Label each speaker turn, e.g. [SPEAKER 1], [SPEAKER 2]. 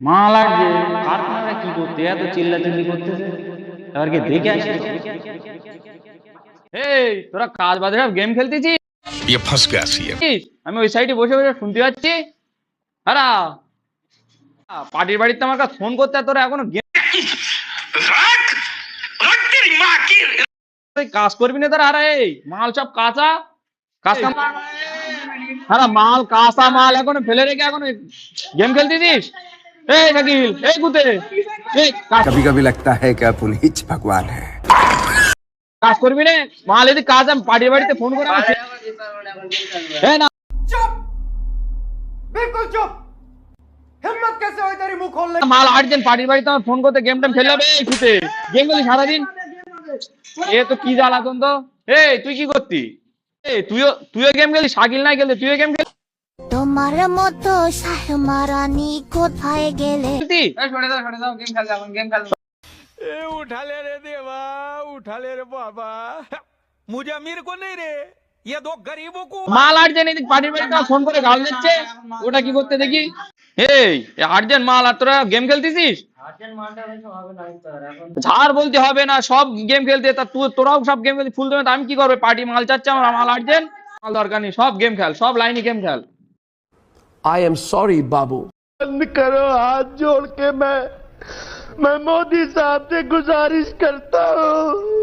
[SPEAKER 1] মাল আর যে কারখানাটা কি করতে এত চিল্লাচিল্লি করতেছে, এবার কি দেখে আসি তো। এই তোরা কাজ বাদে সব গেম খেলতেছিস?
[SPEAKER 2] ये फंस गया सीएम।
[SPEAKER 1] আমি ওই সাইডে বসে বসে শুনতে পাচ্ছি। আরা পার্টির বাড়িতে আমার কাছে ফোন করতে, আর তোরা এখনো গেম কাজ করবি না তোরা? আরে এই মাল সব কাঁচা কাঁচা মাল, আরে মাল কাঁচা মাল এখনো ফেলে রেখে এখন গেম খেলতেছিস? এই শাকিল, এই কুতে, এই
[SPEAKER 3] कभी कभी लगता है कि अपन ही भगवान है।
[SPEAKER 1] কাজ করবি না? মাল এদিকে কাজ, আমি পার্টির বাড়িতে ফোন করে এই না
[SPEAKER 4] चुप, बिल्कुल चुप। हिम्मत कैसे हुई तेरी मुंह खोलने
[SPEAKER 1] মাল আর্জেন্ট, পার্টির বাড়িতে আমার ফোন করতে গেম টেম খেলবে। এই কুতে গেম খেলি সারাদিন, এ তো কি জ্বালাতন তো। এই তুই কি করতি? এই তুইও গেম খেলি? শাকিল নাই খেলতে, তুইও গেম
[SPEAKER 5] তোমার মতো শাহমারানি কোথায় গেলে?
[SPEAKER 1] খেলতি?
[SPEAKER 4] उठा ले रे देवा, उठा ले रे बाबा। मुझे अमीर को नहीं रे, ये दो गरीबों को।
[SPEAKER 1] মাল আর্জেন্ট, এদিক পার্টির বাড়িতে আমার ফোন করে গাল দিচ্ছে, ওটা কি করতে দেখি। এই আর্জেন্ট মাল আর তোরা গেম খেলতেছিস? ঝাড় বলতে হবে না, সব গেম খেলতে। তা তোরাও সব গেম খেলতে ফুল দেবে, আমি কি করবো? পার্টি মাল চাচ্ছে আমার, মাল আর্জেন্ট, মাল দরকার নেই, সব গেম খেল, সব লাইনে গেম খেল।
[SPEAKER 6] I am sorry, Babu.
[SPEAKER 7] बंद करो, हाथ जोड़ के मैं मोदी साहब से गुजारिश करता हूँ।